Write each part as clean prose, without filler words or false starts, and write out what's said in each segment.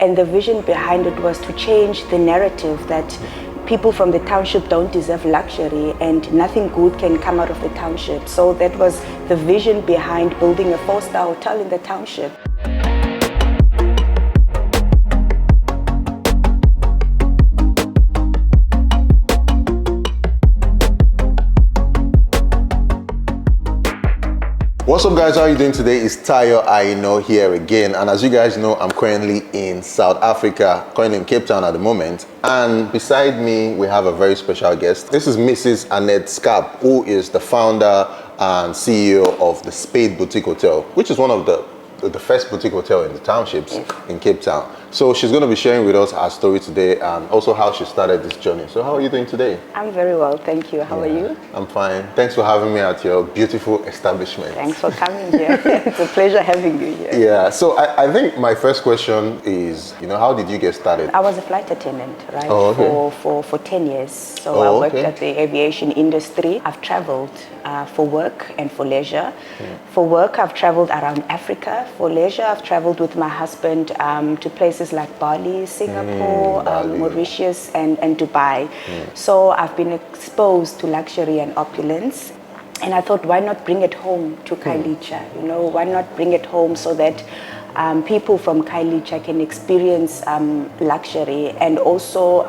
And the vision behind it was to change the narrative that people from the township don't deserve luxury and nothing good can come out of the township. So that was the vision behind building a 4-star hotel in the township. What's up guys, how are you doing today? It's Tayo Aina here again, and as you guys know, I'm currently in South Africa, currently in Cape Town at the moment, and beside me we have a very special guest. This is Mrs. Annette Skaap, who is the founder and CEO of the Spade Boutique Hotel, which is one of the first boutique hotel in the townships in Cape Town. So she's going to be sharing with us her story today and also how she started this journey. So how are you doing today? I'm very well, thank you. How are you? I'm fine. Thanks for having me at your beautiful establishment. Thanks for coming here. It's a pleasure having you here. Yeah, so I think my first question is, how did you get started? I was a flight attendant, right, for 10 years. So I worked at the aviation industry. I've traveled for work and for leisure. For work, I've traveled around Africa. For leisure, I've traveled with my husband to places like Bali, Singapore, Mauritius, and Dubai. So I've been exposed to luxury and opulence. And I thought, why not bring it home to Khayelitsha? Why not bring it home so that people from Khayelitsha can experience luxury, and also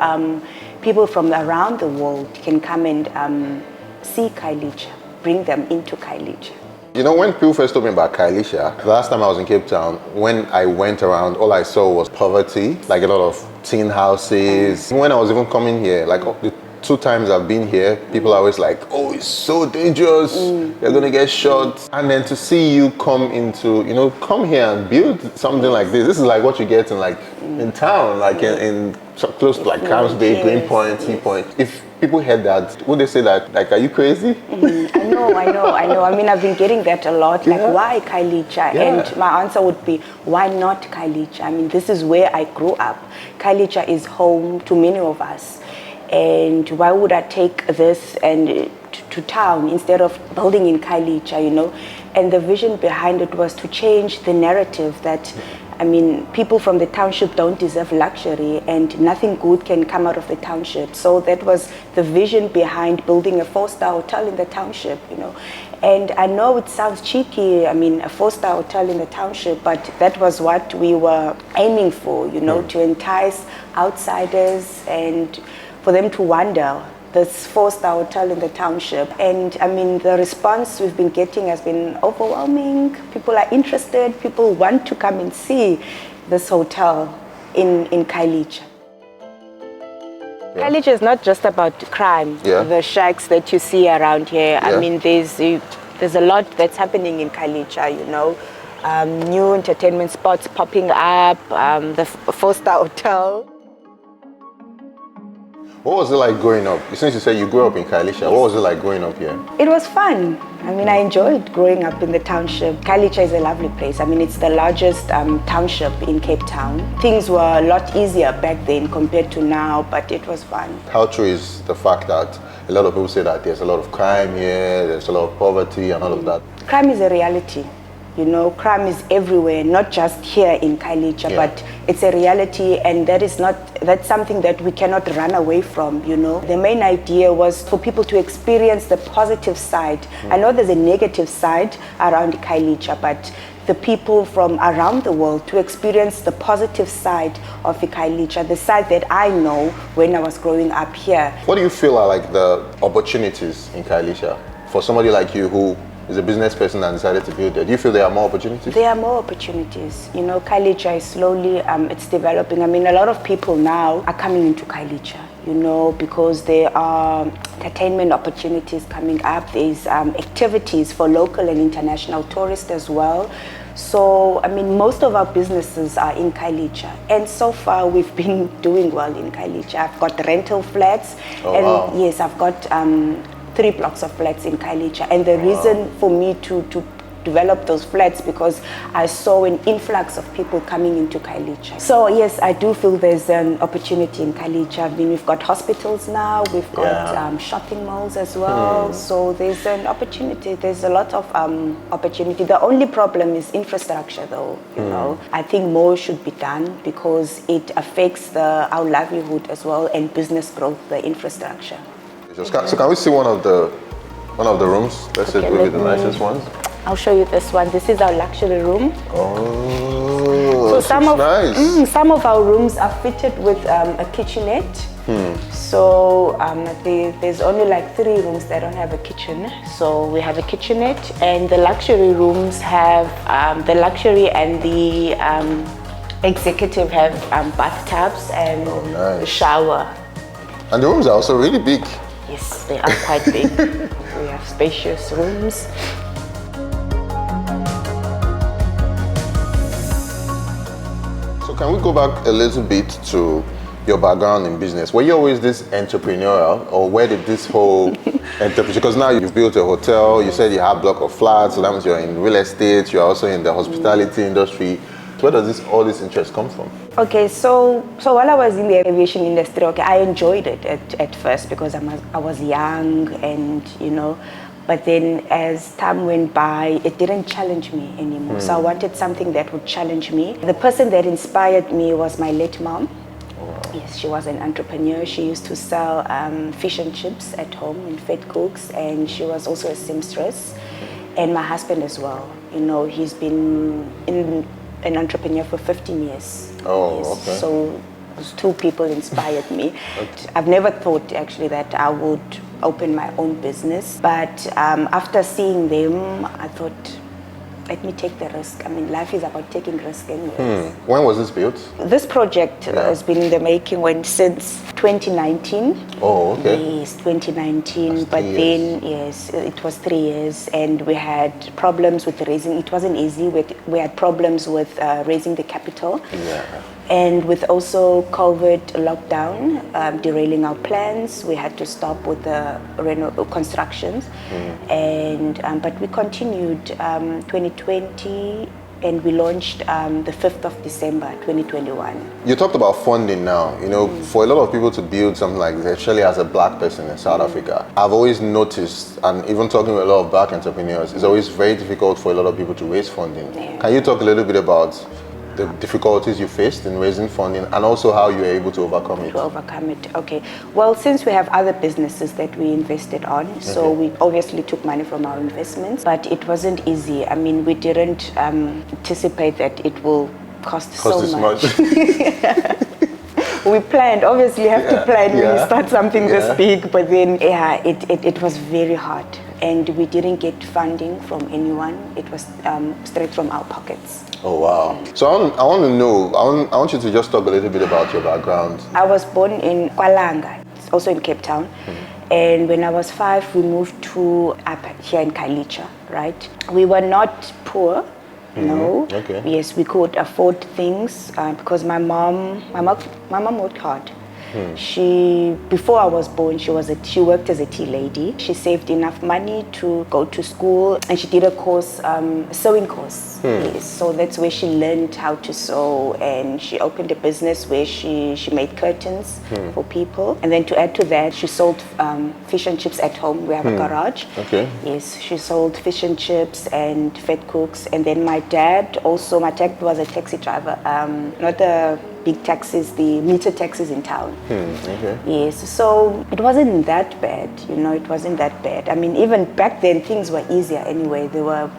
people from around the world can come and see Khayelitsha, bring them into Khayelitsha. When people first told me about Khayelitsha, the last time I was in Cape Town, when I went around, all I saw was poverty, like a lot of tin houses. When I was even coming here, like the 2 times I've been here, people are always like, oh, it's so dangerous, you're gonna get shot. And then to see you come into, come here and build something like this is like what you get in town, like in close to like Camps Bay, Greenpoint, T Point. If people heard that, would they say that, like, are you crazy? I know. I mean, I've been getting that a lot, like, why Khayelitsha? And my answer would be, why not Khayelitsha? I mean, this is where I grew up. Khayelitsha is home to many of us. And why would I take this and to town instead of building in Khayelitsha, And the vision behind it was to change the narrative that, people from the township don't deserve luxury and nothing good can come out of the township. So that was the vision behind building a 4-star hotel in the township, And I know it sounds cheeky, a 4-star hotel in the township, but that was what we were aiming for, to entice outsiders and for them to wonder this 4-star hotel in the township. And the response we've been getting has been overwhelming. People are interested, people want to come and see this hotel in Khayelitsha. Khayelitsha is not just about crime, the shacks that you see around here. There's a lot that's happening in Khayelitsha, new entertainment spots popping up, the 4-star hotel. What was it like growing up? Since you said you grew up in Khayelitsha, what was it like growing up here? It was fun. I enjoyed growing up in the township. Khayelitsha is a lovely place. It's the largest township in Cape Town. Things were a lot easier back then compared to now, but it was fun. How true is the fact that a lot of people say that there's a lot of crime here, there's a lot of poverty and all of that? Crime is a reality. Crime is everywhere, not just here in Khayelitsha, but it's a reality, and that's something that we cannot run away from, The main idea was for people to experience the positive side. I know there's a negative side around Khayelitsha, but the people from around the world to experience the positive side of Khayelitsha, the side that I know when I was growing up here. What do you feel are like the opportunities in Khayelitsha for somebody like you who is a business person and decided to build there? Do you feel there are more opportunities? There are more opportunities. Khayelitsha is slowly, it's developing. A lot of people now are coming into Khayelitsha, because there are entertainment opportunities coming up. There's activities for local and international tourists as well. So, most of our businesses are in Khayelitsha. And so far, we've been doing well in Khayelitsha. I've got rental flats. Yes, I've got 3 blocks of flats in Khayelitsha. And the reason for me to develop those flats because I saw an influx of people coming into Khayelitsha. So yes, I do feel there's an opportunity in Khayelitsha. I mean, we've got hospitals now, we've got shopping malls as well. So there's an opportunity. There's a lot of opportunity. The only problem is infrastructure, though. You know, I think more should be done because it affects our livelihood as well and business growth. The infrastructure. So can we see one of the rooms? Let's say maybe the nicest ones. I'll show you this one. This is our luxury room. Oh, so nice. Some of our rooms are fitted with a kitchenette. So there's only like 3 rooms that don't have a kitchen. So we have a kitchenette, and the luxury rooms have the luxury and the executive have bathtubs and a shower. And the rooms are also really big. Yes, they are quite big. We have spacious rooms. So can we go back a little bit to your background in business? Were you always this entrepreneurial, or where did this whole entrepreneurship, because now you've built a hotel, you said you have a block of flats, so that means you're in real estate, you're also in the hospitality industry. Where does all this interest come from? Okay, so while I was in the aviation industry, I enjoyed it at first because I was young and, you know, but then as time went by, it didn't challenge me anymore. So I wanted something that would challenge me. The person that inspired me was my late mom. Yes, she was an entrepreneur. She used to sell fish and chips at home in fed cooks, and she was also a seamstress. And my husband as well. You know, he's been an entrepreneur for 15 years. Oh, yes. Okay. So those 2 people inspired me. I've never thought actually that I would open my own business, but after seeing them, I thought, let me take the risk. I mean, life is about taking risk anyways. When was this built? This project has been in the making since 2019. Oh, okay. Yes, 2019. But then, yes, it was 3 years, and we had problems with raising. It wasn't easy. We had problems with raising the capital. Yeah. And with also COVID lockdown derailing our plans, we had to stop with the constructions. And but we continued 2020, and we launched the 5th of December 2021. You talked about funding now. You know, for a lot of people to build something like this, especially as a black person in South Africa, I've always noticed, and even talking with a lot of black entrepreneurs, it's always very difficult for a lot of people to raise funding. Yeah. Can you talk a little bit about the difficulties you faced in raising funding and also how you were able to overcome it? Okay. Well, since we have other businesses that we invested on, so we obviously took money from our investments, but it wasn't easy. I mean, we didn't anticipate that it will cost so much. We planned, obviously you have to plan when you start something this big, but then it was very hard. And we didn't get funding from anyone. It was straight from our pockets. Oh, wow. So I want to know, I want you to just talk a little bit about your background. I was born in Kwalanga, it's also in Cape Town. And when I was 5, we moved to up here in Khayelitsha, right? We were not poor. No. Okay. Yes, we could afford things because my mom worked hard. Before I was born, she worked as a tea lady. She saved enough money to go to school, and she did a course, sewing course. Yes, so that's where she learned how to sew, and she opened a business where she made curtains for people. And then to add to that, she sold fish and chips at home. We have a garage. Okay. Yes, she sold fish and chips and fed cooks. And then my dad was a taxi driver, not the big taxis, the meter taxis in town. Okay. Yes, so it wasn't that bad, it wasn't that bad. I mean, even back then, things were easier anyway. There were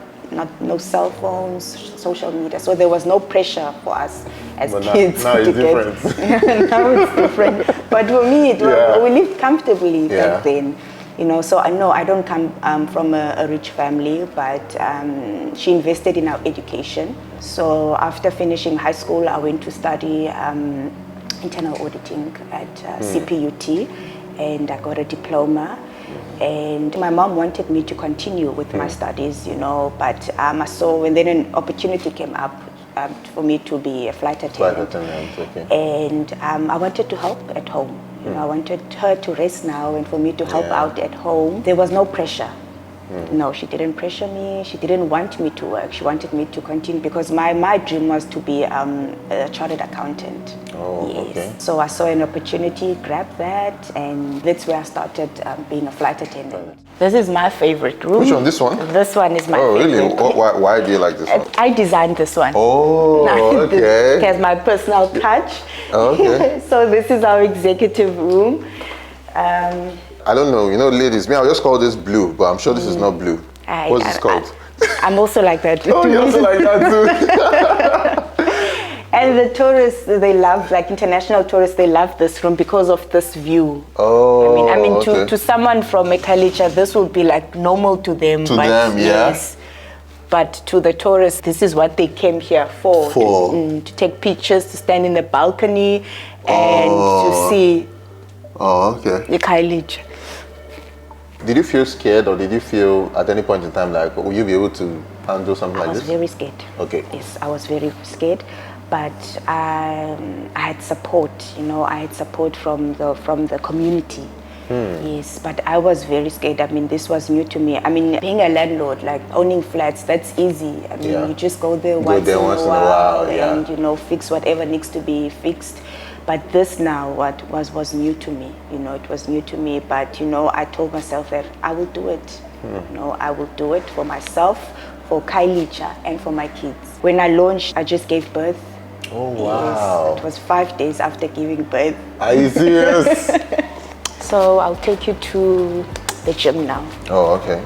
no cell phones, social media, so there was no pressure for us as kids. Now it's different. Now it's different. But for me, we lived comfortably back then. So I know I don't come from a rich family, but she invested in our education. So after finishing high school, I went to study internal auditing at CPUT, and I got a diploma. And my mom wanted me to continue with my studies, but I saw when then an opportunity came up for me to be a flight attendant. And I wanted to help at home. I wanted her to rest now and for me to help out at home. There was no pressure. No, she didn't pressure me. She didn't want me to work. She wanted me to continue because my dream was to be a chartered accountant. Oh, yes. okay. So I saw an opportunity, grabbed that, and that's where I started being a flight attendant. This is my favorite room. Which one? This one? This one is my Oh, favorite. really? Why do you like this one? I designed this one. Oh, okay. It has my personal touch. Okay. So this is our executive room. I don't know, ladies, I'll just call this blue, but I'm sure this is not blue. What's this called? I'm also like that. Oh, you're also like that too. And the tourists, they love, like international tourists, they love this room because of this view. Oh, I mean, okay. to someone from Khayelitsha, this would be like normal to them. To them, yeah. Yes. But to the tourists, this is what they came here for. To take pictures, to stand in the balcony, and to see the Khayelitsha. Did you feel scared, or did you feel at any point in time like, will you be able to handle something like this? I was very scared. Okay. Yes, I was very scared, but I had support. I had support from the community. Yes, but I was very scared. I mean, this was new to me. I mean, being a landlord, like owning flats, that's easy. I mean, you just go there once in a while and fix whatever needs to be fixed. But this now, what was new to me. It was new to me. But I told myself that I will do it. I will do it for myself, for Khayelitsha, and for my kids. When I launched, I just gave birth. Oh wow! Yes, it was 5 days after giving birth. Are you serious? So I'll take you to the gym now. Oh, okay.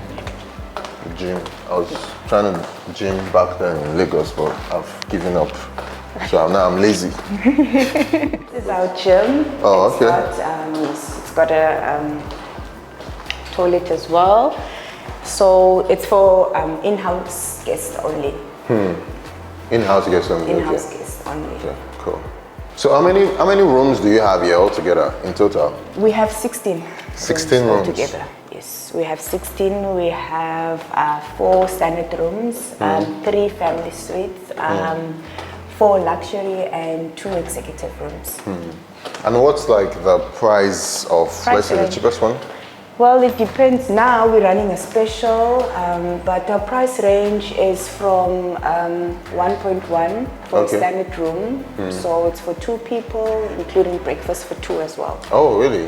The gym. I was trying to gym back then in Lagos, but I've given up. So now I'm lazy. This is our gym. Oh, okay. It's got a toilet as well. So it's for in-house guests only. In-house guests only. In-house guests only. Okay, cool. So how many rooms do you have here altogether in total? We have 16. 16 rooms altogether. Yes, we have 16. We have 4 standard rooms, 3 family suites, 4 luxury, and 2 executive rooms. And what's like the price of, let's say, the cheapest one? Well, it depends. Now we're running a special, but our price range is from 1.1 for a standard room. So it's for 2 people, including breakfast for 2 as well. Oh, really?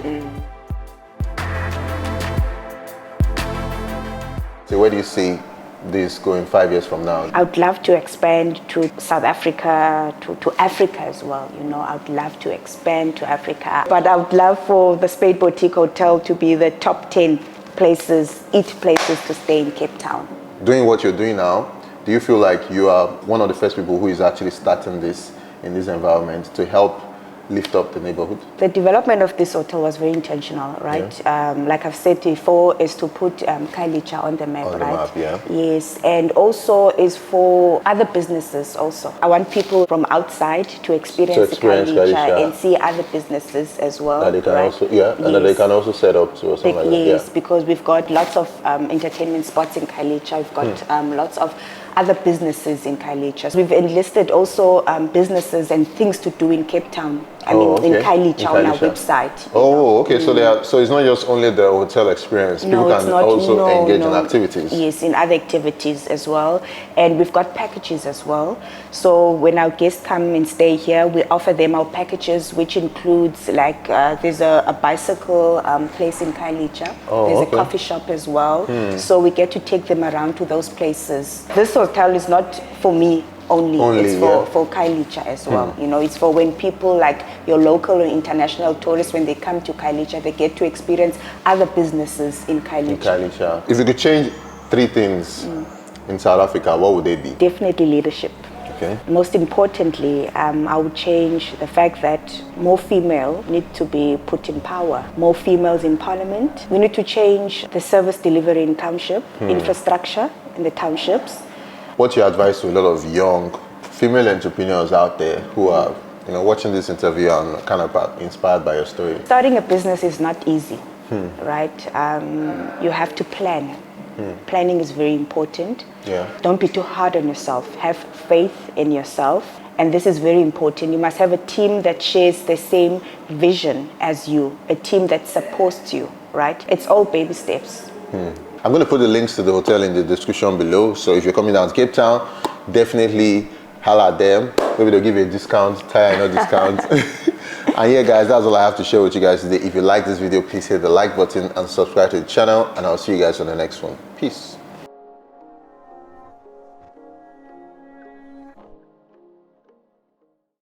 So where do you see this going 5 years from now? I would love to expand to South Africa, to Africa as well. I would love to expand to Africa. But I would love for the Spade Boutique Hotel to be the top 10 places, places to stay in Cape Town. Doing what you're doing now, do you feel like you are one of the first people who is actually starting this in this environment to help lift up the neighborhood? The development of this hotel was very intentional, right? Yeah. Like I've said before, is to put Khayelitsha on the map, on right? The map, yeah. Yes, and also is for other businesses also. I want people from outside to experience Khayelitsha and see other businesses as well. That they can also, and that they can also set up to or something like that. Yes, because we've got lots of entertainment spots in Khayelitsha. We've got lots of other businesses in Khayelitsha. We've enlisted also businesses and things to do in Cape Town. I mean, in Khayelitsha on our website. Oh, okay. So it's not just only the hotel experience. People can also engage in activities. Yes, in other activities as well. And we've got packages as well. So when our guests come and stay here, we offer them our packages, which includes like there's a bicycle place in Khayelitsha. There's a coffee shop as well. So we get to take them around to those places. This hotel is not for me only. It's for Khayelitsha as well. It's for when people like your local or international tourists, when they come to Khayelitsha, they get to experience other businesses in Khayelitsha. If you could change 3 things in South Africa, what would they be? Definitely leadership. Okay. Most importantly, I would change the fact that more female need to be put in power. More females in parliament. We need to change the service delivery in township, infrastructure in the townships. What's your advice to a lot of young female entrepreneurs out there who are watching this interview and kind of inspired by your story? Starting a business is not easy, right? You have to plan. Planning is very important. Don't be too hard on yourself. Have faith in yourself. And this is very important. You must have a team that shares the same vision as you, a team that supports you, right? It's all baby steps. I'm going to put the links to the hotel in the description below. So if you're coming down to Cape Town, definitely holla at them. Maybe they'll give you a discount, tire no discount. And yeah guys, that's all I have to share with you guys today. If you like this video, please hit the like button and subscribe to the channel, and I'll see you guys on the next one. Peace.